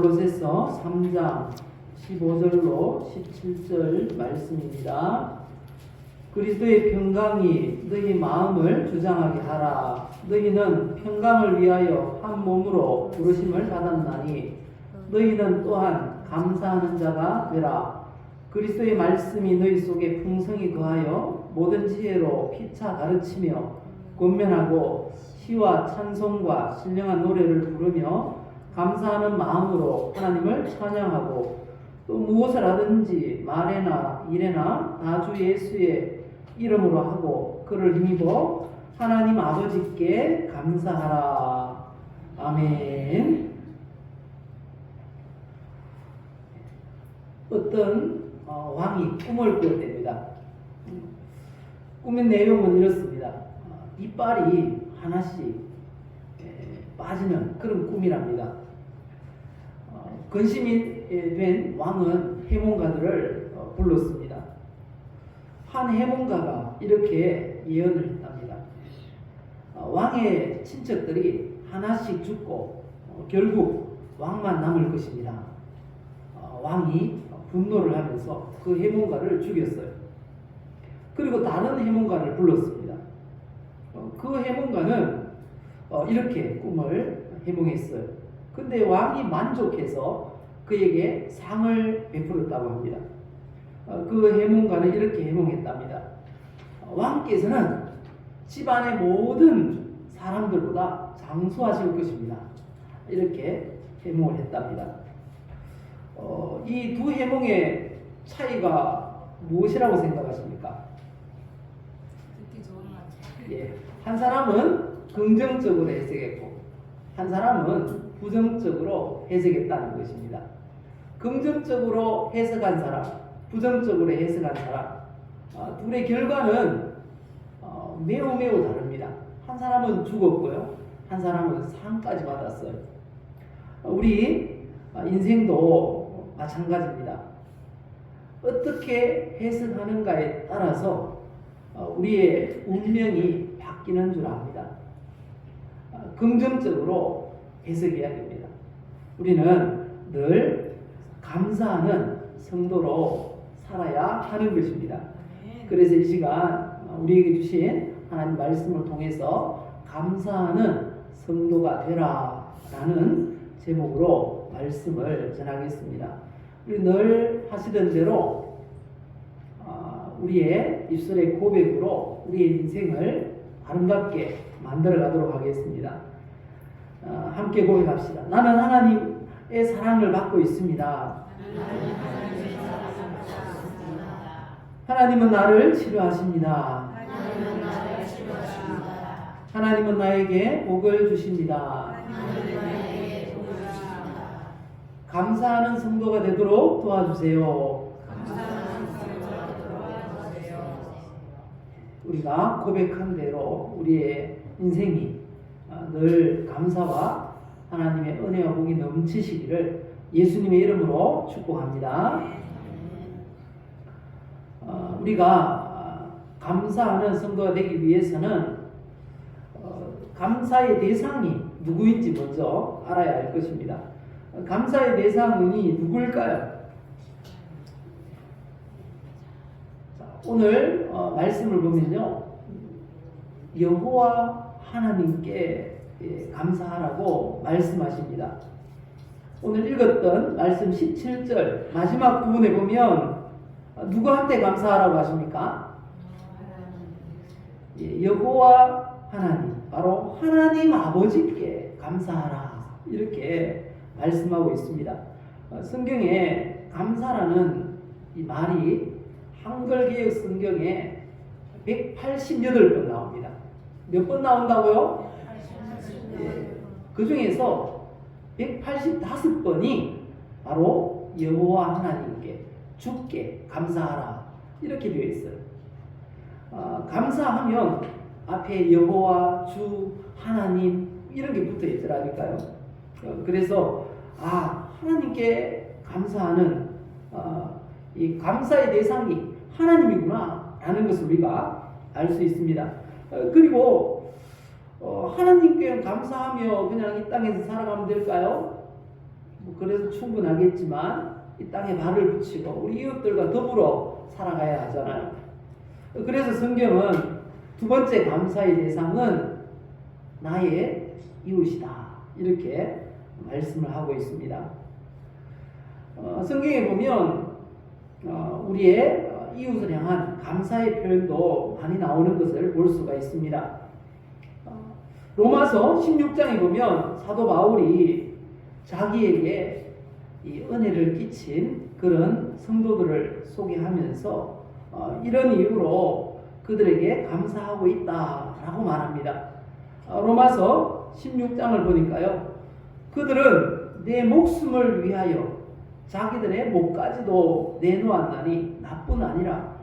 골로새서 3장 15절로 17절 말씀입니다. 그리스도의 평강이 너희 마음을 주장하게 하라. 너희는 평강을 위하여 한 몸으로 부르심을 받았나니 너희는 또한 감사하는 자가 되라. 그리스도의 말씀이 너희 속에 풍성히 거하여 모든 지혜로 피차 가르치며 권면하고 시와 찬송과 신령한 노래를 부르며 감사하는 마음으로 하나님을 찬양하고 또 무엇을 하든지 말에나 일에나 다 주 예수의 이름으로 하고 그를 힘입어 하나님 아버지께 감사하라. 아멘. 어떤 왕이 꿈을 꾸게 됩니다. 꿈의 내용은 이렇습니다. 이빨이 하나씩 빠지는 그런 꿈이랍니다. 근심이 된 왕은 해몽가들을 불렀습니다. 한 해몽가가 이렇게 예언을 했답니다. 왕의 친척들이 하나씩 죽고 결국 왕만 남을 것입니다. 왕이 분노를 하면서 그 해몽가를 죽였어요. 그리고 다른 해몽가를 불렀습니다. 그 해몽가는 이렇게 꿈을 해몽했어요. 근데 왕이 만족해서 그에게 상을 베풀었다고 합니다. 그 해몽가는 이렇게 해몽했답니다. 왕께서는 집안의 모든 사람들보다 장수하실 것입니다. 이렇게 해몽을 했답니다. 이 두 해몽의 차이가 무엇이라고 생각하십니까? 예, 한 사람은 긍정적으로 해석했고 한 사람은 부정적으로 해석했다는 것입니다. 긍정적으로 해석한 사람, 부정적으로 해석한 사람, 둘의 결과는 매우 다릅니다. 한 사람은 죽었고요, 한 사람은 상까지 받았어요. 우리 인생도 마찬가지입니다. 어떻게 해석하는가에 따라서 우리의 운명이 바뀌는 줄 압니다. 긍정적으로 해석해야 됩니다. 우리는 늘 감사하는 성도로 살아야 하는 것입니다. 그래서 이 시간 우리에게 주신 하나님 말씀을 통해서 감사하는 성도가 되라 라는 제목으로 말씀을 전하겠습니다. 우리 늘 하시던 대로 우리의 입술의 고백으로 우리의 인생을 아름답게 만들어 가도록 하겠습니다. 함께 고백합시다. 나는 하나님의 사랑을 받고 있습니다. 하나님은 나를 치료하십니다. 하나님은 나에게 복을 주십니다. 감사하는 성도가 되도록 도와주세요. 우리가 고백한 대로 우리의 인생이 늘 감사와 하나님의 은혜와 복이 넘치시기를 예수님의 이름으로 축복합니다. 우리가 감사하는 성도가 되기 위해서는 감사의 대상이 누구인지 먼저 알아야 할 것입니다. 감사의 대상이 누굴까요? 오늘 말씀을 보면요, 여호와 하나님께 감사하라고 말씀하십니다. 오늘 읽었던 말씀 17절 마지막 부분에 보면 누구한테 감사하라고 하십니까? 여호와 하나님, 바로 하나님 아버지께 감사하라 이렇게 말씀하고 있습니다. 성경에 감사라는 이 말이 한글개혁 성경에 188번 나옵니다. 몇 번 나온다고요? 그 중에서 185번이 바로 여호와 하나님께, 주께 감사하라 이렇게 되어 있어요. 감사하면 앞에 여호와, 주, 하나님 이런 게 붙어 있더라니까요. 그래서 하나님께 감사하는 이 감사의 대상이 하나님이구나 라는 것을 우리가 알 수 있습니다. 그리고 하나님께 감사하며 그냥 이 땅에서 살아가면 될까요? 그래도 충분하겠지만 이 땅에 발을 붙이고 우리 이웃들과 더불어 살아가야 하잖아요. 그래서 성경은 두 번째 감사의 대상은 나의 이웃이다, 이렇게 말씀을 하고 있습니다. 성경에 보면 우리의 이웃을 향한 감사의 표현도 많이 나오는 것을 볼 수가 있습니다. 로마서 16장에 보면 사도 바울이 자기에게 이 은혜를 끼친 그런 성도들을 소개하면서 이런 이유로 그들에게 감사하고 있다라고 말합니다. 로마서 16장을 보니까요, 그들은 내 목숨을 위하여 자기들의 목까지도 내놓았나니 나뿐 아니라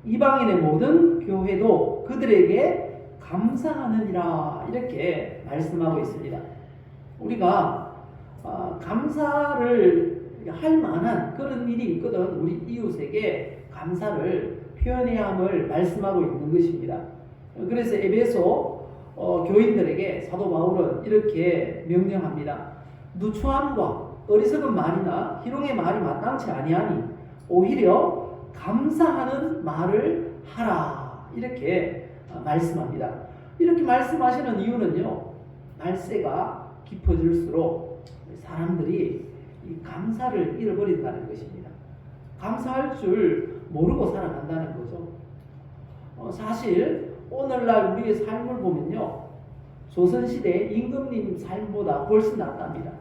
이방인의 모든 교회도 그들에게 감사하느니라, 이렇게 말씀하고 있습니다. 우리가 감사를 할 만한 그런 일이 있거든 우리 이웃에게 감사를 표현해야 함을 말씀하고 있는 것입니다. 그래서 에베소 교인들에게 사도 바울은 이렇게 명령합니다. 누추함과 어리석은 말이나 희롱의 말이 마땅치 아니하니 오히려 감사하는 말을 하라, 이렇게 말씀합니다. 이렇게 말씀하시는 이유는요, 날새가 깊어질수록 사람들이 이 감사를 잃어버린다는 것입니다. 감사할 줄 모르고 살아간다는 거죠. 사실 오늘날 우리의 삶을 보면요, 조선시대 임금님 삶보다 훨씬 낫답니다.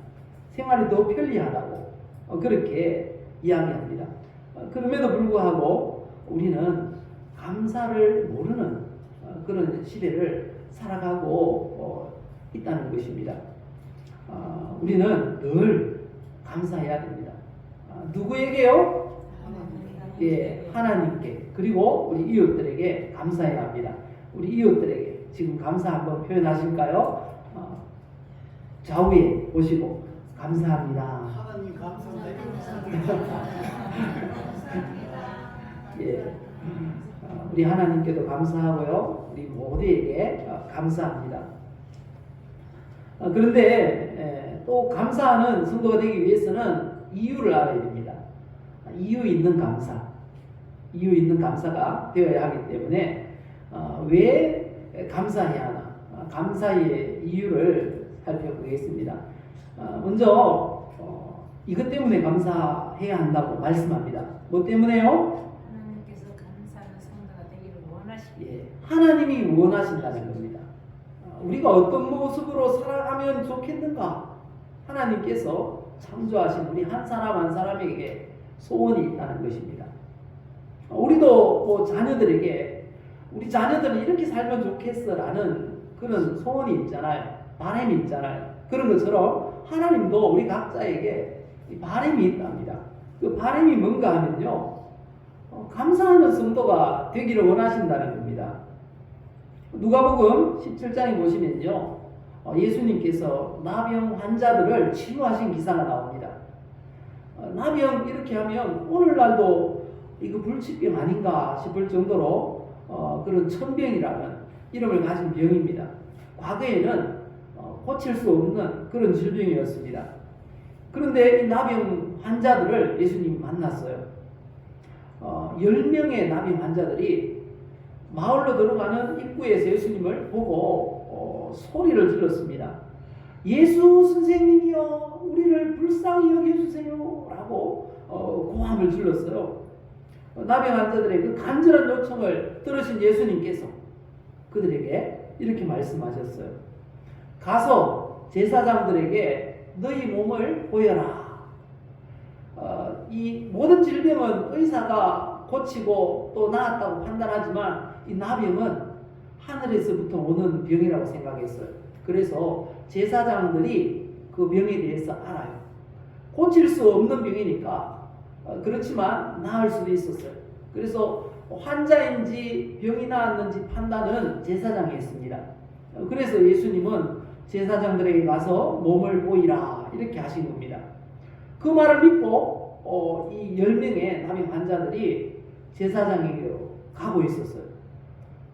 생활이 더 편리하다고 그렇게 이야기합니다. 그럼에도 불구하고 우리는 감사를 모르는 그런 시대를 살아가고 있다는 것입니다. 우리는 늘 감사해야 됩니다. 누구에게요? 예, 하나님께, 그리고 우리 이웃들에게 감사해야 합니다. 우리 이웃들에게 지금 감사 한번 표현하실까요? 좌우에 보시고 감사합니다. 하나님 감사합니다. 예, 우리 하나님께도 감사하고요, 우리 모두에게 감사합니다. 그런데 또 감사하는 성도가 되기 위해서는 이유를 알아야 됩니다. 이유 있는 감사, 이유 있는 감사가 되어야 하기 때문에 왜 감사해야 하나, 감사의 이유를 살펴보겠습니다. 먼저 이것 때문에 감사해야 한다고 말씀합니다. 뭐 때문에요? 하나님께서 감사하는 성도가 되기를 원하십니다. 예, 하나님이 원하신다는 겁니다. 우리가 어떤 모습으로 살아가면 좋겠는가? 하나님께서 창조하신 우리 한 사람 한 사람에게 소원이 있다는 것입니다. 우리도 뭐 자녀들에게 우리 자녀들은 이렇게 살면 좋겠어라는 그런 소원이 있잖아요. 바람이 있잖아요. 그런 것처럼 하나님도 우리 각자에게 바람이 있답니다. 그 바람이 뭔가 하면요, 감사하는 성도가 되기를 원하신다는 겁니다. 누가복음 17장에 보시면요, 예수님께서 나병 환자들을 치유하신 기사가 나옵니다. 나병 이렇게 하면 오늘날도 이거 불치병 아닌가 싶을 정도로 그런 천병이라는 이름을 가진 병입니다. 과거에는 고칠 수 없는 그런 질병이었습니다. 그런데 이 나병 환자들을 예수님이 만났어요. 10명의 나병 환자들이 마을로 들어가는 입구에서 예수님을 보고 소리를 질렀습니다. 예수 선생님이여, 우리를 불쌍히 여겨주세요 라고 고함을 질렀어요. 나병 환자들의 그 간절한 요청을 들으신 예수님께서 그들에게 이렇게 말씀하셨어요. 가서 제사장들에게 너희 몸을 보여라. 이 모든 질병은 의사가 고치고 또 나았다고 판단하지만 이 나병은 하늘에서부터 오는 병이라고 생각했어요. 그래서 제사장들이 그 병에 대해서 알아요. 고칠 수 없는 병이니까 그렇지만 나을 수도 있었어요. 그래서 환자인지 병이 나았는지 판단은 제사장이 했습니다. 그래서 예수님은 제사장들에게 가서 몸을 보이라 이렇게 하신 겁니다. 그 말을 믿고 이 10명의 나병 환자들이 제사장에게로 가고 있었어요.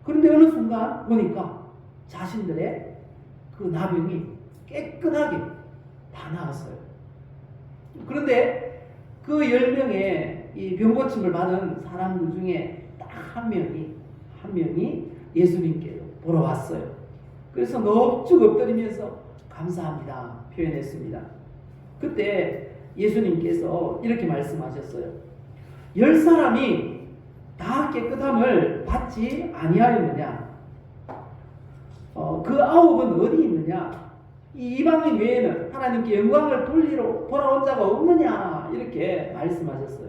그런데 어느 순간 보니까 자신들의 그 나병이 깨끗하게 다 나았어요. 그런데 그 10명의 이 병고침을 받은 사람들 중에 딱 한 명이 예수님께 보러 왔어요. 그래서 넙죽 엎드리면서 감사합니다 표현했습니다. 그때 예수님께서 이렇게 말씀하셨어요. 10사람이 다 깨끗함을 받지 아니하였느냐? 그 9은 어디 있느냐? 이 이방인 외에는 하나님께 영광을 돌리러 돌아온 자가 없느냐? 이렇게 말씀하셨어요.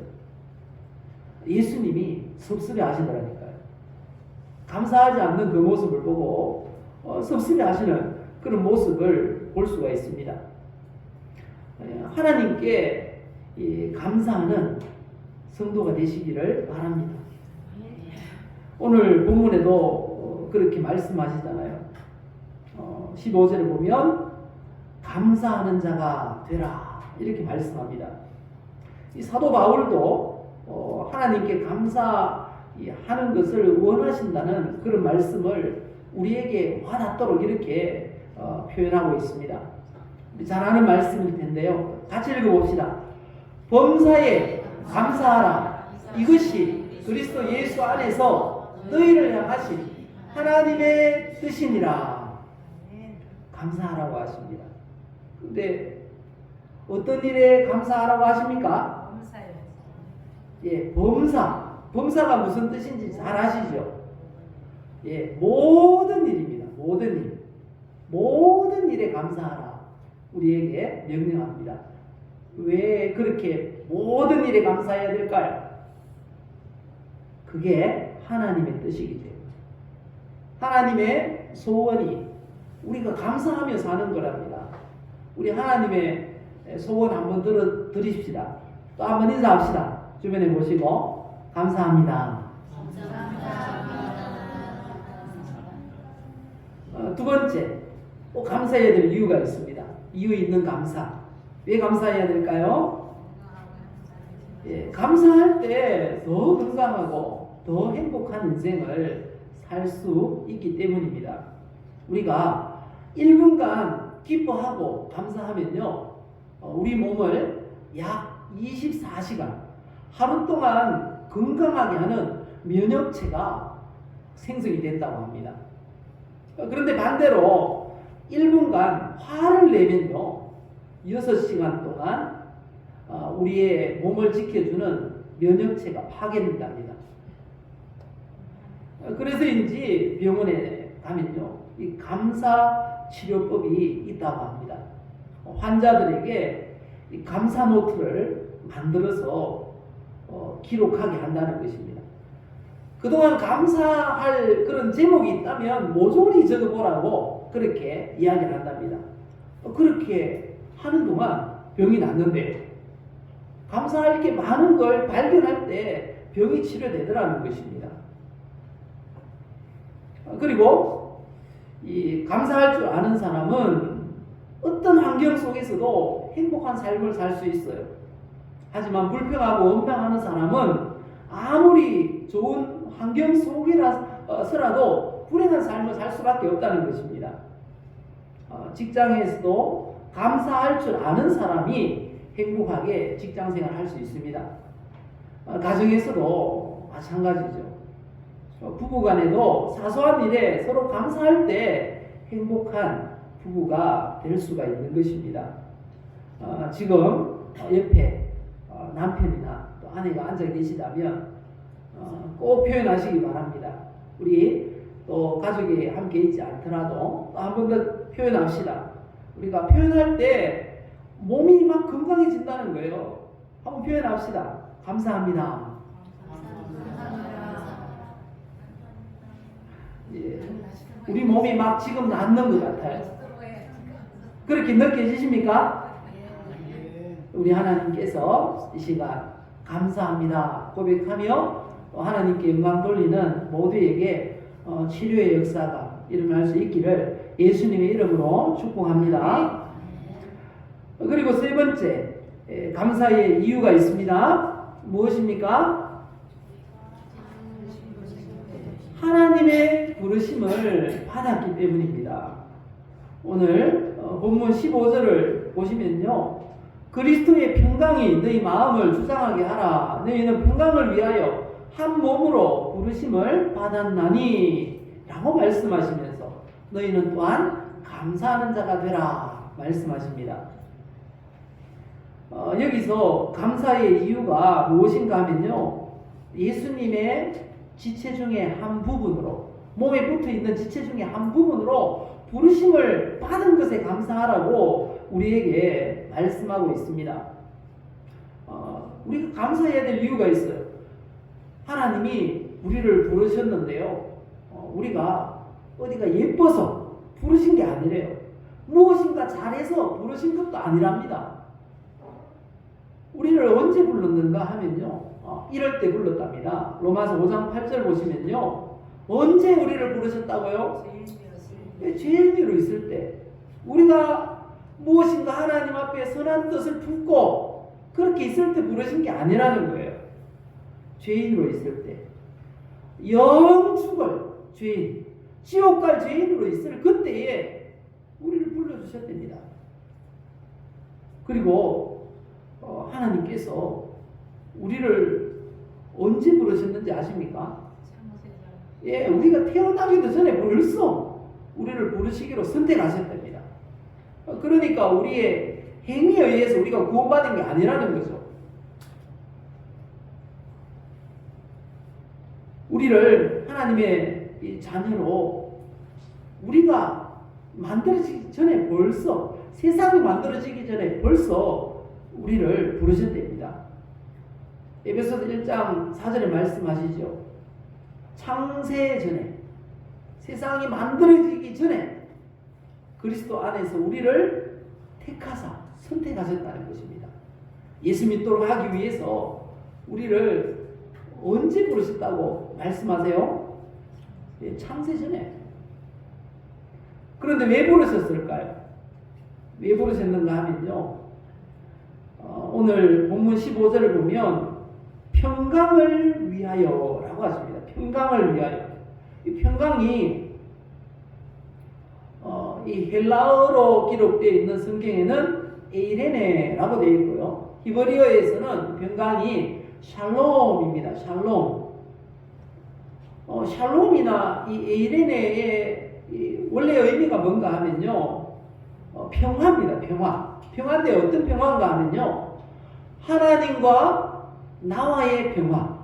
예수님이 섭섭해 하시더라니까요. 감사하지 않는 그 모습을 보고 섭섭해 하시는 그런 모습을 볼 수가 있습니다. 하나님께 감사하는 성도가 되시기를 바랍니다. 오늘 본문에도 그렇게 말씀하시잖아요. 15절에 보면 감사하는 자가 되라 이렇게 말씀합니다. 이 사도 바울도 하나님께 감사하는 것을 원하신다는 그런 말씀을 우리에게 와닿도록 이렇게 표현하고 있습니다. 잘 아는 말씀일 텐데요. 같이 읽어봅시다. 범사에 감사하라. 이것이 그리스도 예수 안에서 너희를 향하신 하나님의 뜻이니라. 감사하라고 하십니다. 근데 어떤 일에 감사하라고 하십니까? 범사요. 예, 범사. 범사가 무슨 뜻인지 잘 아시죠? 예, 모든 일입니다. 모든 일. 모든 일에 감사하라. 우리에게 명령합니다. 왜 그렇게 모든 일에 감사해야 될까요? 그게 하나님의 뜻이기 때문에. 하나님의 소원이 우리가 감사하며 사는 거랍니다. 우리 하나님의 소원 한번 들으십시다. 또 한번 인사합시다. 주변에 보시고 감사합니다. 두 번째, 꼭 감사해야 될 이유가 있습니다. 이유 있는 감사. 왜 감사해야 될까요? 예, 감사할 때 더 건강하고 더 행복한 인생을 살 수 있기 때문입니다. 우리가 1분간 기뻐하고 감사하면요, 우리 몸을 약 24시간 하루 동안 건강하게 하는 면역체가 생성이 된다고 합니다. 그런데 반대로 1분간 화를 내면요 6시간 동안 우리의 몸을 지켜주는 면역체가 파괴된답니다. 그래서인지 병원에 가면요 이 감사 치료법이 있다고 합니다. 환자들에게 이 감사 노트를 만들어서 기록하게 한다는 것입니다. 그동안 감사할 그런 제목이 있다면 모조리 적어보라고 그렇게 이야기를 한답니다. 그렇게 하는 동안 병이 낫는데 감사할 게 많은 걸 발견할 때 병이 치료되더라는 것입니다. 그리고 이 감사할 줄 아는 사람은 어떤 환경 속에서도 행복한 삶을 살 수 있어요. 하지만 불평하고 원망하는 사람은 아무리 좋은 환경 속이라서라도 불행한 삶을 살 수밖에 없다는 것입니다. 직장에서도 감사할 줄 아는 사람이 행복하게 직장생활을 할 수 있습니다. 가정에서도 마찬가지죠. 부부간에도 사소한 일에 서로 감사할 때 행복한 부부가 될 수가 있는 것입니다. 지금 옆에 남편이나 또 아내가 앉아 계시다면 꼭 표현하시기 바랍니다. 우리 또 가족이 함께 있지 않더라도 또 한 번 더 표현합시다. 우리가 표현할 때 몸이 막 건강해진다는 거예요. 한번 표현합시다. 감사합니다. 예, 우리 몸이 막 지금 낫는 것 같아요. 그렇게 느껴지십니까? 우리 하나님께서 이 시간 감사합니다 고백하며 하나님께 영광 돌리는 모두에게 치료의 역사가 일어날 수 있기를 예수님의 이름으로 축복합니다. 그리고 세 번째, 감사의 이유가 있습니다. 무엇입니까? 하나님의 부르심을 받았기 때문입니다. 오늘 본문 15절을 보시면요, 그리스도의 평강이 너희 마음을 주장하게 하라. 너희는 평강을 위하여 한 몸으로 부르심을 받았나니 라고 말씀하시면서 너희는 또한 감사하는 자가 되라 말씀하십니다. 여기서 감사의 이유가 무엇인가 하면요, 예수님의 지체 중에 한 부분으로, 몸에 붙어있는 지체 중에 한 부분으로 부르심을 받은 것에 감사하라고 우리에게 말씀하고 있습니다. 우리가 감사해야 될 이유가 있어요. 하나님이 우리를 부르셨는데요, 우리가 어디가 예뻐서 부르신 게 아니래요. 무엇인가 잘해서 부르신 것도 아니랍니다. 우리를 언제 불렀는가 하면요, 이럴 때 불렀답니다. 로마서 5장 8절 보시면요, 언제 우리를 부르셨다고요? 죄인으로 있을 때. 우리가 무엇인가 하나님 앞에 선한 뜻을 품고 그렇게 있을 때 부르신 게 아니라는 거예요. 죄인으로 있을 때. 영 죽을 죄인, 지옥 갈 죄인으로 있을 그때에 우리를 불러주셨답니다. 그리고 하나님께서 우리를 언제 부르셨는지 아십니까? 예, 우리가 태어나기도 전에 벌써 우리를 부르시기로 선택하셨답니다. 그러니까 우리의 행위에 의해서 우리가 구원받은 게 아니라는 거죠. 우리를 하나님의 이 자녀로 우리가 만들어지기 전에 벌써, 세상이 만들어지기 전에 벌써 우리를 부르셨답니다. 에베소서 1장 4절에 말씀하시죠. 창세 전에, 세상이 만들어지기 전에 그리스도 안에서 우리를 택하사 선택하셨다는 것입니다. 예수 믿도록 하기 위해서 우리를 언제 부르셨다고 말씀하세요? 네, 창세 전에. 그런데 왜 부르셨을까요? 왜 부르셨는가 하면요, 오늘 본문 15절을 보면 평강을 위하여 라고 하십니다. 평강을 위하여. 이 평강이 이 헬라어로 기록되어 있는 성경에는 에이레네라고 되어 있고요, 히브리어에서는 평강이 샬롬입니다. 샬롬. 샬롬이나 이 에이레네의 원래 의미가 뭔가 하면요, 평화입니다. 평화. 평화인데 어떤 평화인가 하면요, 하나님과 나와의 평화.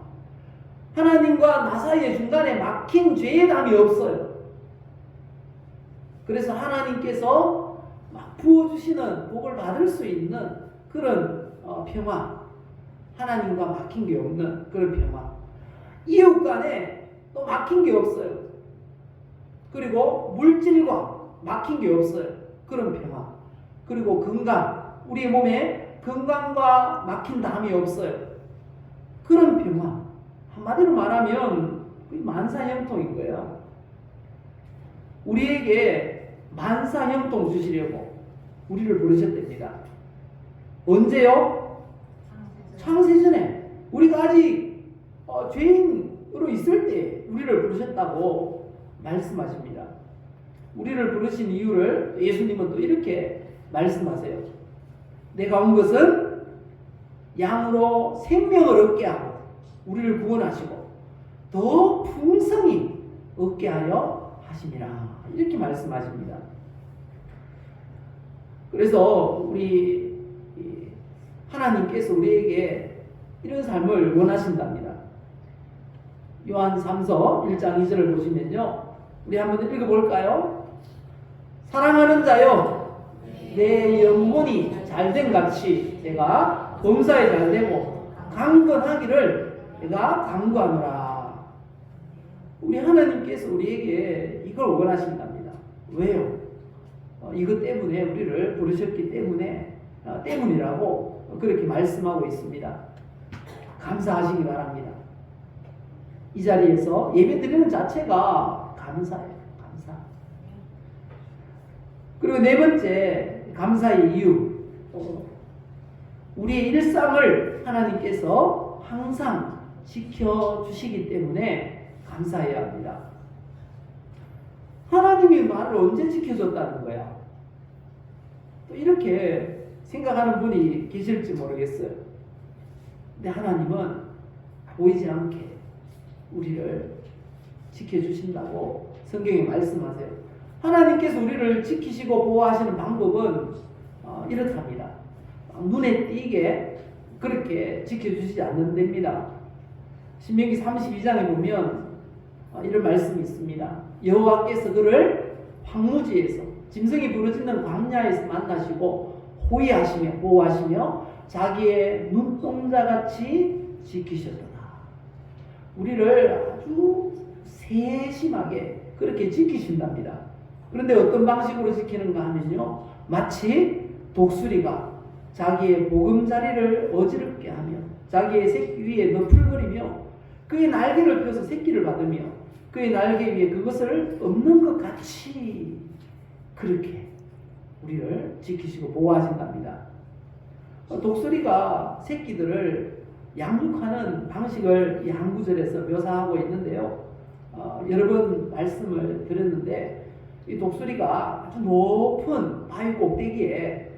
하나님과 나 사이의 중간에 막힌 죄의 담이 없어요. 그래서 하나님께서 막 부어주시는 복을 받을 수 있는 그런 평화. 하나님과 막힌 게 없는 그런 평화. 이웃 간에 또 막힌 게 없어요. 그리고 물질과 막힌 게 없어요. 그런 평화. 그리고 건강. 우리 몸에 건강과 막힌 담이 없어요. 그런 평화. 한마디로 말하면 만사형통인 거예요. 우리에게 만사형통 주시려고 우리를 부르셨답니다. 언제요? 창세전에. 우리가 아직 죄인으로 있을 때 우리를 부르셨다고 말씀하십니다. 우리를 부르신 이유를 예수님은 또 이렇게 말씀하세요. 내가 온 것은 양으로 생명을 얻게 하고 우리를 구원하시고 더 풍성히 얻게 하여 하심이라, 이렇게 말씀하십니다. 그래서 우리 하나님께서 우리에게 이런 삶을 원하신답니다. 요한 3서 1장 2절을 보시면요, 우리 한번 읽어볼까요? 사랑하는 자여, 내 영혼이 잘된 같이 내가 범사에 잘되고 강건하기를 내가 간구하노라. 우리 하나님께서 우리에게 이걸 원하신답니다. 왜요? 이것 때문에 우리를 부르셨기 때문이라고 그렇게 말씀하고 있습니다. 감사하시기 바랍니다. 이 자리에서 예배 드리는 자체가 감사예요. 감사. 그리고 네 번째 감사의 이유, 우리의 일상을 하나님께서 항상 지켜주시기 때문에 감사해야 합니다. 하나님이 나를 언제 지켜줬다는 거야? 또 이렇게 생각하는 분이 계실지 모르겠어요. 근데 하나님은 보이지 않게 우리를 지켜주신다고 성경에 말씀하세요. 하나님께서 우리를 지키시고 보호하시는 방법은 이렇답니다. 눈에 띄게 그렇게 지켜주시지 않는답니다. 신명기 32장에 보면 이런 말씀이 있습니다. 여호와께서 그를 황무지에서 짐승이 부르짖는 광야에서 만나시고 호위하시며 보호하시며 자기의 눈동자같이 지키셨도다. 우리를 아주 세심하게 그렇게 지키신답니다. 그런데 어떤 방식으로 지키는가 하면요, 마치 독수리가 자기의 보금자리를 어지럽게 하며 자기의 새끼 위에 너풀거리며 그의 날개를 펴서 새끼를 받으며 그의 날개 위에 그것을 엎는 것 같이 그렇게 우리를 지키시고 보호하신답니다. 독수리가 새끼들을 양육하는 방식을 이 한 구절에서 묘사하고 있는데요. 여러 번 말씀을 드렸는데 이 독수리가 아주 높은 바위 꼭대기에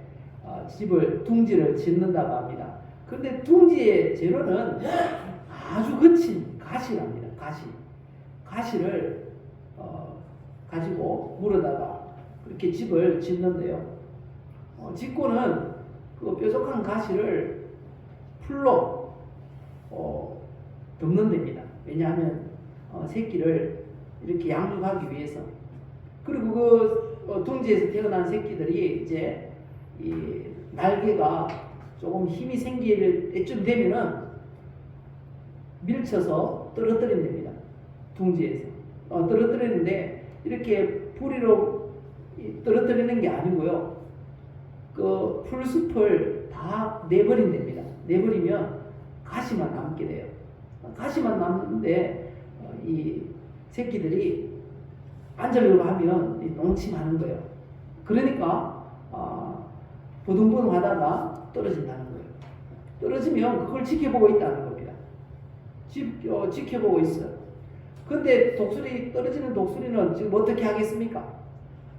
둥지를 짓는다고 합니다. 그런데 둥지의 재료는 아주 거친 가시랍니다. 가시를 가지고 물어다가 그렇게 집을 짓는데요. 짓고는 그 뾰족한 가시를 풀로 덮는답니다. 왜냐하면 새끼를 이렇게 양육하기 위해서. 그리고 그 둥지에서 태어난 새끼들이 이제 이 날개가 조금 힘이 생길 때쯤 되면은 밀쳐서 떨어뜨린답니다. 둥지에서 떨어뜨리는데 이렇게 부리로 떨어뜨리는 게 아니고요. 그 풀숲을 다 내버린답니다. 내버리면 가시만 남게 돼요. 가시만 남는데 이 새끼들이 앉으려고 하면 농침하는 거예요. 그러니까 보둥보둥 하다가 떨어진다는 거예요. 떨어지면 그걸 지켜보고 있다는 겁니다. 지켜보고 있어요. 근데 떨어지는 독수리는 지금 어떻게 하겠습니까?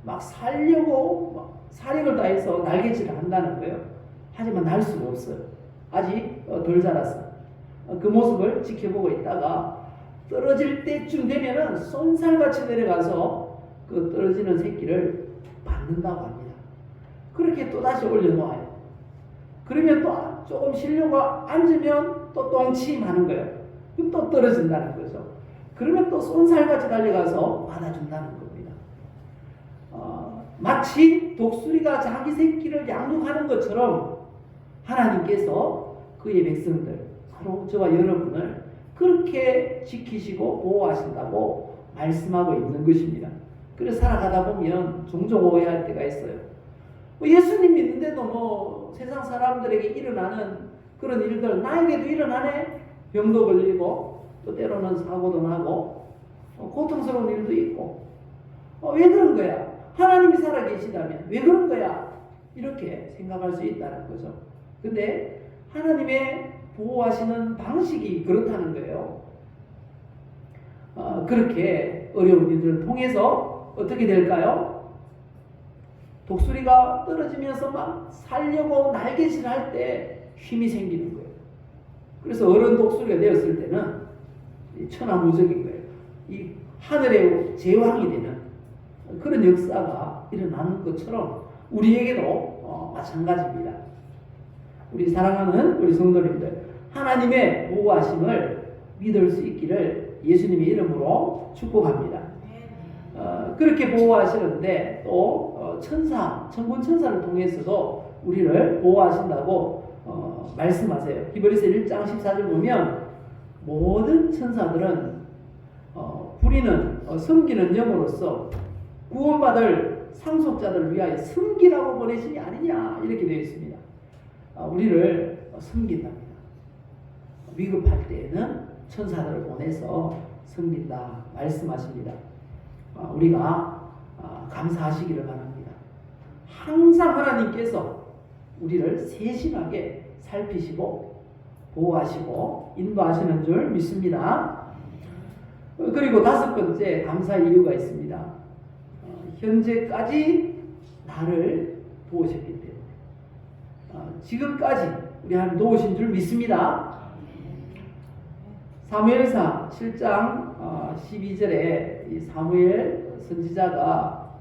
막 살려고 사력을 다해서 날개질을 한다는 거예요. 하지만 날 수가 없어요. 아직 덜 자랐어요. 그 모습을 지켜보고 있다가 떨어질 때쯤 되면은 쏜살같이 내려가서 그 떨어지는 새끼를 받는다고 합니다. 그렇게 또다시 올려놓아요. 그러면 또 조금 쉬려고 앉으면 또 똥침하는 거예요. 그럼 또 떨어진다는 거죠. 그러면 또 쏜살같이 달려가서 받아준다는 겁니다. 마치 독수리가 자기 새끼를 양육하는 것처럼 하나님께서 그의 백성들, 바로 저와 여러분을 그렇게 지키시고 보호하신다고 말씀하고 있는 것입니다. 그래서 살아가다 보면 종종 오해할 때가 있어요. 예수님 믿는데도 세상 사람들에게 일어나는 그런 일들 나에게도 일어나네. 병도 걸리고 또 때로는 사고도 나고 고통스러운 일도 있고 왜 그런 거야? 하나님이 살아계시다면 왜 그런 거야? 이렇게 생각할 수 있다는 거죠. 근데 하나님의 보호하시는 방식이 그렇다는 거예요. 그렇게 어려운 일들을 통해서 어떻게 될까요? 독수리가 떨어지면서 막 살려고 날개질 할 때 힘이 생기는 거예요. 그래서 어른 독수리가 되었을 때는 천하무적인 거예요. 이 하늘의 제왕이 되는 그런 역사가 일어나는 것처럼 우리에게도 마찬가지입니다. 우리 사랑하는 우리 성도님들, 하나님의 보호하심을 믿을 수 있기를 예수님의 이름으로 축복합니다. 그렇게 보호하시는데 또 천군 천사를 통해서도 우리를 보호하신다고 말씀하세요. 히브리서 1장 14절 보면 모든 천사들은 우리는 섬기는 영으로서 구원받을 상속자들을 위하여 섬기라고 보내심이 아니냐 이렇게 되어 있습니다. 우리를 섬긴답니다. 위급할 때에는 천사들을 보내서 섬긴다 말씀하십니다. 우리가 감사하시기를 바랍니다. 항상 하나님께서 우리를 세심하게 살피시고 보호하시고 인도하시는 줄 믿습니다. 그리고 다섯 번째 감사의 이유가 있습니다. 현재까지 나를 도우셨기 때문에 지금까지 우리 하나님 도우신 줄 믿습니다. 사무엘상 7장 12절에 이 사무엘 선지자가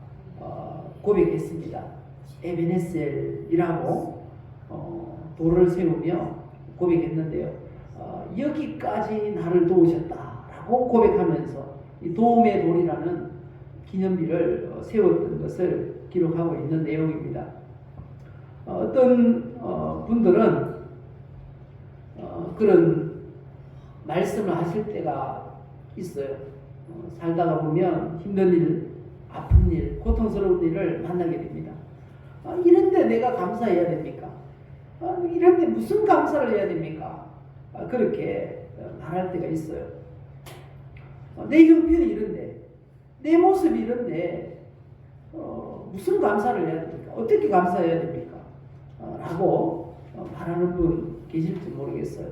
고백했습니다. 에베네셀이라고 돌을 세우며 고백했는데요. 여기까지 나를 도우셨다라고 고백하면서 이 도움의 돌이라는 기념비를 세웠던 것을 기록하고 있는 내용입니다. 어떤 분들은 그런 말씀을 하실 때가 있어요. 살다가 보면 힘든 일, 아픈 일, 고통스러운 일을 만나게 됩니다. 이런데 내가 감사해야 됩니까? 이런데 무슨 감사를 해야 됩니까? 그렇게 말할 때가 있어요. 내 형편이 이런데, 내 모습이 이런데 무슨 감사를 해야 됩니까? 어떻게 감사해야 됩니까? 라고 말하는 분 계실지 모르겠어요.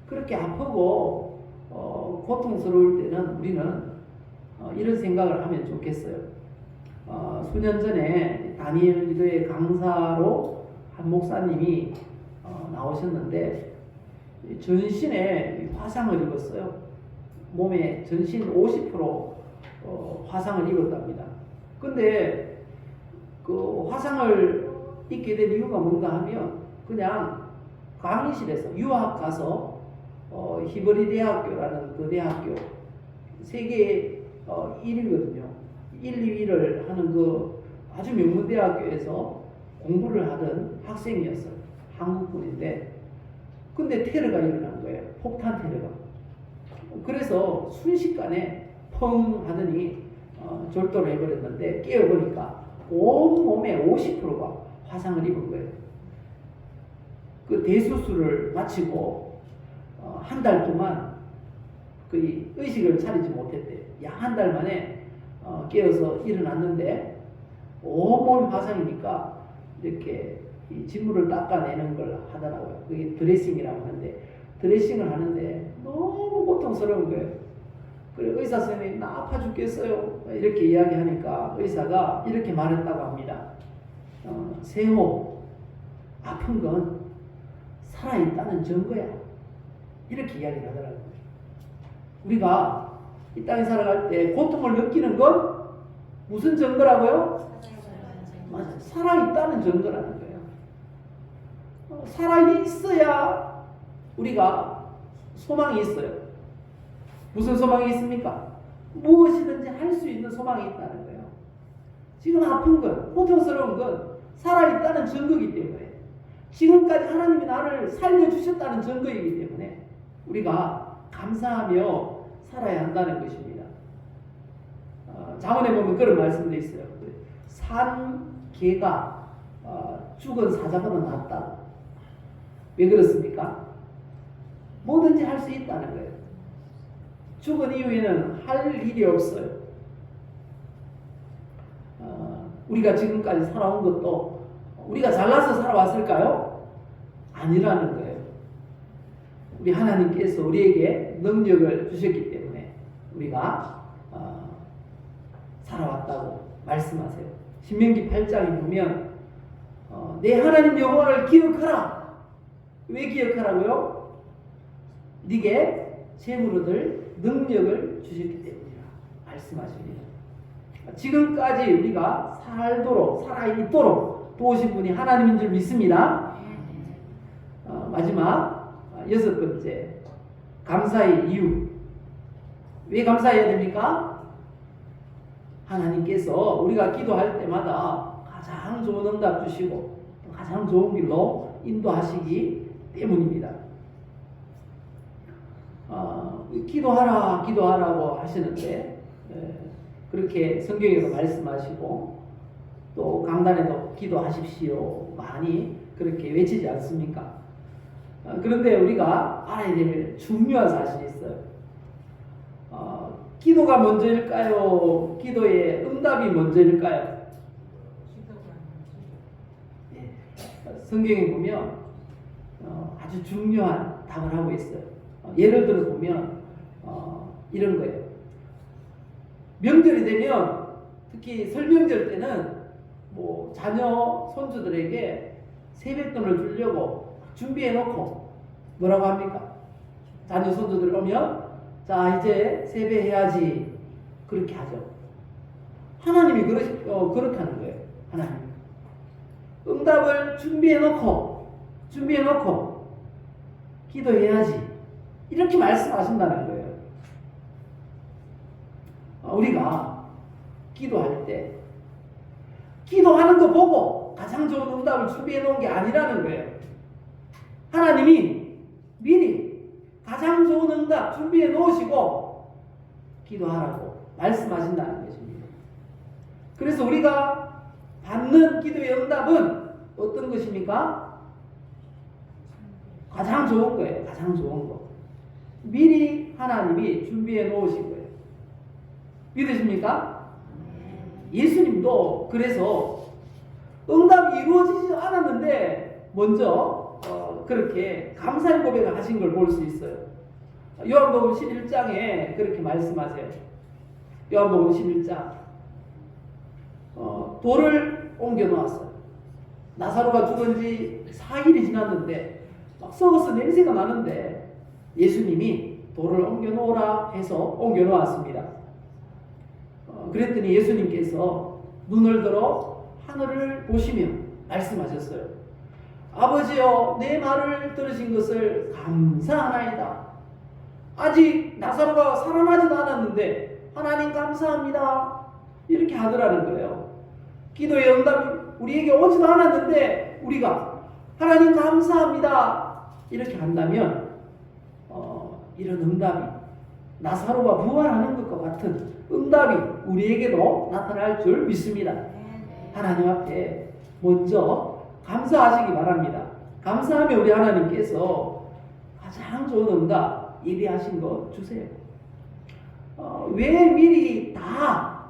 그렇게 아프고 고통스러울 때는 우리는 이런 생각을 하면 좋겠어요. 수년 전에 다니엘 기도의 강사로 한 목사님이 나오셨는데 전신에 화상을 입었어요. 몸에 전신 50% 화상을 입었답니다. 근데 그 화상을 입게 된 이유가 뭔가 하면 그냥 강의실에서 유학 가서 히브리 대학교라는 그 대학교 세계 1위거든요. 1, 2위를 하는 그 아주 명문 대학교에서 공부를 하던 학생이었어요. 한국분인데 근데 테러가 일어난 거예요. 폭탄 테러가. 그래서 순식간에 펑 하더니 졸도를 해버렸는데 깨어보니까 온몸에 50%가 화상을 입은 거예요. 그 대수술을 마치고 한 달 동안 거의 의식을 차리지 못했대요. 약 한 달 만에 깨어서 일어났는데 온몸 화상이니까 이렇게 이 진물을 닦아내는 걸 하더라고요. 그게 드레싱이라고 하는데 드레싱을 하는데 너무 고통스러운 거예요. 그래 의사 선생님이 나 아파 죽겠어요 이렇게 이야기하니까 의사가 이렇게 말했다고 합니다. 세호 아픈 건 살아있다는 증거야. 이렇게 이야기를 하더라고요. 우리가 이 땅에 살아갈 때 고통을 느끼는 건 무슨 증거라고요? 맞아요. 살아있다는 증거라는 거예요. 살아있어야 우리가 소망이 있어요. 무슨 소망이 있습니까? 무엇이든지 할 수 있는 소망이 있다는 거예요. 지금 아픈 건, 고통스러운 건 살아있다는 증거이기 때문에 지금까지 하나님이 나를 살려주셨다는 증거이기 때문에 우리가 감사하며 살아야 한다는 것입니다. 잠언에 보면 그런 말씀도 있어요. 산 개가 죽은 사자보다 낫다. 왜 그렇습니까? 뭐든지 할 수 있다는 거예요. 죽은 이후에는 할 일이 없어요. 우리가 지금까지 살아온 것도 우리가 잘나서 살아왔을까요? 아니라는 거예요. 우리 하나님께서 우리에게 능력을 주셨기 때문에 우리가 살아왔다고 말씀하세요. 신명기 8장에 보면 내 하나님 여호와를 기억하라. 왜 기억하라고요? 네게 재물 얻을 능력을 주셨기 때문이라 말씀하십니다. 지금까지 우리가 살아있도록 도우신 분이 하나님인 줄 믿습니다. 마지막 6번째 감사의 이유. 왜 감사해야 됩니까? 하나님께서 우리가 기도할 때마다 가장 좋은 응답 주시고 가장 좋은 길로 인도하시기 때문입니다. 기도하라고 하시는데 그렇게 성경에도 말씀하시고 또 강단에도 기도하십시오 많이 그렇게 외치지 않습니까? 그런데 우리가 알아야 될 중요한 사실이 있어요. 기도가 먼저일까요? 기도의 응답이 먼저일까요? 네. 성경에 보면 아주 중요한 답을 하고 있어요. 예를 들어 보면 이런 거예요. 명절이 되면 특히 설명절 때는 뭐 자녀 손주들에게 세뱃돈을 주려고 준비해 놓고 뭐라고 합니까? 자녀 손주들 오면 자 이제 세배해야지 그렇게 하죠. 하나님이 그렇게 하는 거예요. 하나님 응답을 준비해 놓고 기도해야지 이렇게 말씀하신다는 거예요. 우리가 기도할 때 기도하는 거 보고 가장 좋은 응답을 준비해 놓은 게 아니라는 거예요. 하나님이 미리 가장 좋은 응답 준비해 놓으시고 기도하라고 말씀하신다는 것입니다. 그래서 우리가 받는 기도의 응답은 어떤 것입니까? 가장 좋은 거예요. 가장 좋은 거. 미리 하나님이 준비해 놓으신 거예요. 믿으십니까? 예수님도 그래서 응답이 이루어지지 않았는데 먼저 그렇게 감사의 고백을 하신 걸 볼 수 있어요. 요한복음 11장에 그렇게 말씀하세요. 요한복음 11장 돌을 옮겨 놓았어요. 나사로가 죽은 지 4일이 지났는데 막 썩어서 냄새가 나는데 예수님이 돌을 옮겨 놓으라 해서 옮겨 놓았습니다. 그랬더니 예수님께서 눈을 들어 하늘을 보시며 말씀하셨어요. 아버지여 내 말을 들으신 것을 감사하나이다. 아직 나사로가 살아나지도 않았는데 하나님 감사합니다. 이렇게 하더라는 거예요. 기도의 응답이 우리에게 오지도 않았는데 우리가 하나님 감사합니다. 이렇게 한다면 이런 응답이 나사로가 부활하는 것과 같은 응답이 우리에게도 나타날 줄 믿습니다. 하나님 앞에 먼저 감사하시기 바랍니다. 감사하며 우리 하나님께서 가장 좋은 응답 예비하신 거 주세요. 왜 미리 다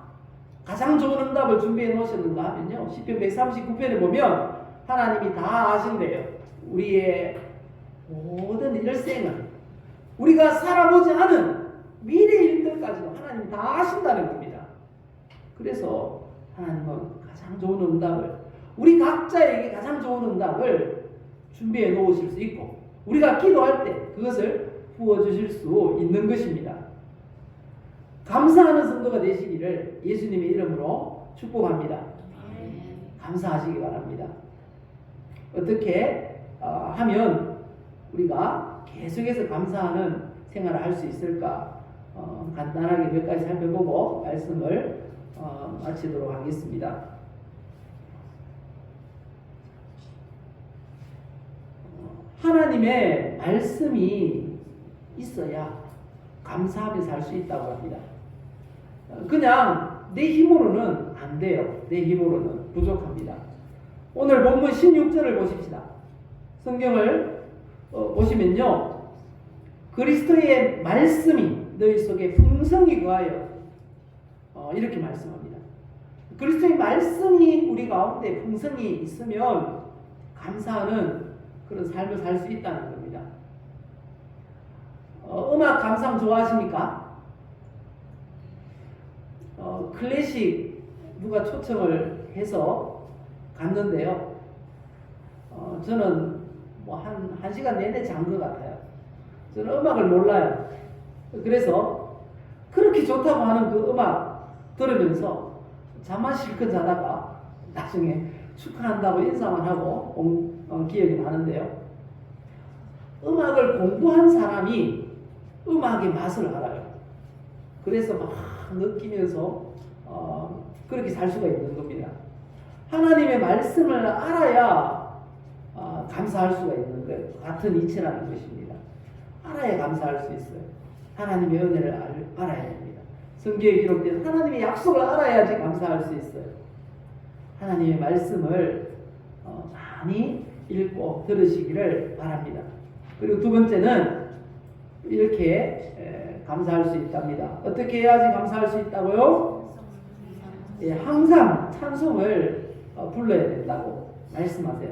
가장 좋은 응답을 준비해 놓으셨는가 하면요. 시편 139편에 보면 하나님이 다 아신대요. 우리의 모든 일생을 우리가 살아보지 않은 미래 일들까지도 하나님이 다 아신다는 겁니다. 그래서 하나님은 가장 좋은 응답을 우리 각자에게 가장 좋은 응답을 준비해 놓으실 수 있고 우리가 기도할 때 그것을 부어주실 수 있는 것입니다. 감사하는 성도가 되시기를 예수님의 이름으로 축복합니다. 감사하시기 바랍니다. 어떻게 하면 우리가 계속해서 감사하는 생활을 할 수 있을까? 간단하게 몇 가지 살펴보고 말씀을 마치도록 하겠습니다. 하나님의 말씀이 있어야 감사하며 살 수 있다고 합니다. 그냥 내 힘으로는 안 돼요. 내 힘으로는 부족합니다. 오늘 본문 16절을 보십시다. 성경을 보시면요. 그리스도의 말씀이 너희 속에 풍성히 거하여 이렇게 말씀합니다. 그리스도의 말씀이 우리 가운데 풍성히 있으면 감사하는 그런 삶을 살 수 있다는 겁니다. 음악 감상 좋아하십니까? 클래식 누가 초청을 해서 갔는데요. 저는 뭐 한 시간 내내 잔 것 같아요. 저는 음악을 몰라요. 그래서 그렇게 좋다고 하는 그 음악 들으면서 잠만 실컷 자다가 나중에 축하한다고 인사만 하고 기억이 나는데요. 음악을 공부한 사람이 음악의 맛을 알아요. 그래서 막 느끼면서 그렇게 살 수가 있는 겁니다. 하나님의 말씀을 알아야 감사할 수가 있는 거예요. 같은 이치라는 것입니다. 알아야 감사할 수 있어요. 하나님의 은혜를 알아야 됩니다. 성경에 기록된 하나님의 약속을 알아야지 감사할 수 있어요. 하나님의 말씀을 많이 읽고 들으시기를 바랍니다. 그리고 두 번째는 이렇게 감사할 수 있답니다. 어떻게 해야지 감사할 수 있다고요? 항상 찬송을 불러야 된다고 말씀하세요.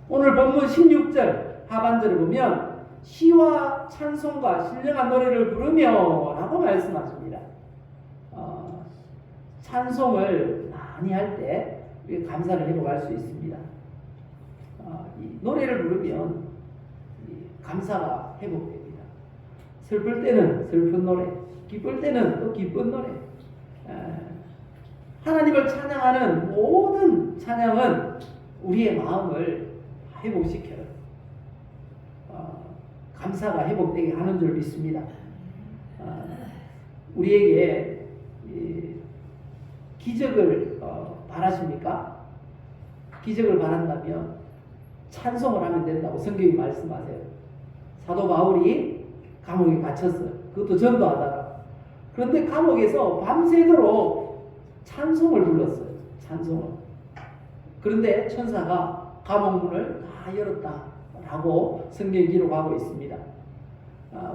오늘 본문 16절 하반절을 보면 시와 찬송과 신령한 노래를 부르며 라고 말씀하십니다. 찬송을 많이 할 때 감사를 해보갈 수 있습니다. 이 노래를 부르면 이 감사가 회복됩니다. 슬플 때는 슬픈 노래, 기쁠 때는 또 기쁜 노래. 하나님을 찬양하는 모든 찬양은 우리의 마음을 회복시켜요. 감사가 회복되게 하는 줄 믿습니다. 우리에게 기적을 바라십니까? 기적을 바란다면 찬송을 하면 된다고 성경이 말씀하세요. 사도 바울이 감옥에 갇혔어요. 그것도 전도하다가. 그런데 감옥에서 밤새도록 찬송을 불렀어요. 찬송을. 그런데 천사가 감옥 문을 다 열었다라고 성경이 기록하고 있습니다.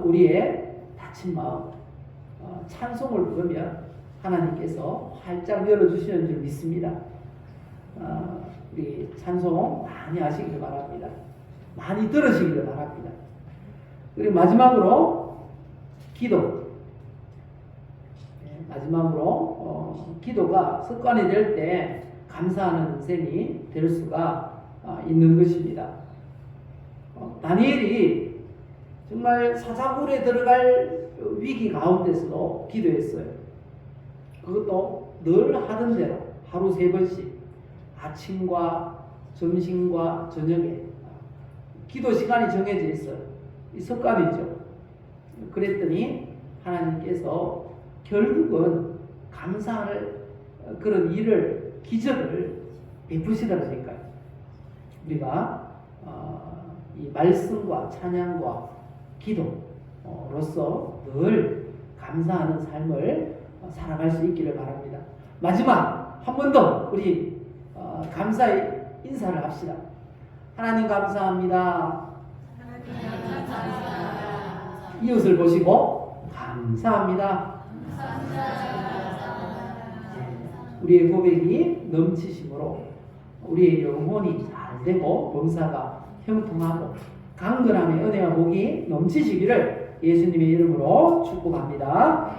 우리의 다친 마음, 찬송을 부르면 하나님께서 활짝 열어주시는 줄 믿습니다. 우리 찬송 많이 하시기를 바랍니다. 많이 들으시기를 바랍니다. 그리고 마지막으로 기도. 마지막으로 기도가 습관이 될 때 감사하는 인생이 될 수가 있는 것입니다. 다니엘이 정말 사자굴에 들어갈 위기 가운데서도 기도했어요. 그것도 늘 하던 대로 하루 3번씩 아침과 점심과 저녁에 기도 시간이 정해져 있어요. 이 습관이죠. 그랬더니 하나님께서 결국은 감사할 그런 일을, 기적을 베푸시더라니까요. 우리가 이 말씀과 찬양과 기도로서 늘 감사하는 삶을 살아갈 수 있기를 바랍니다. 마지막 한 번 더 우리 감사의 인사를 합시다. 하나님 감사합니다. 이웃을 보시고 감사합니다. 우리의 고백이 넘치심으로 우리의 영혼이 잘 되고 범사가 형통하고 강건함의 은혜와 복이 넘치시기를 예수님의 이름으로 축복합니다.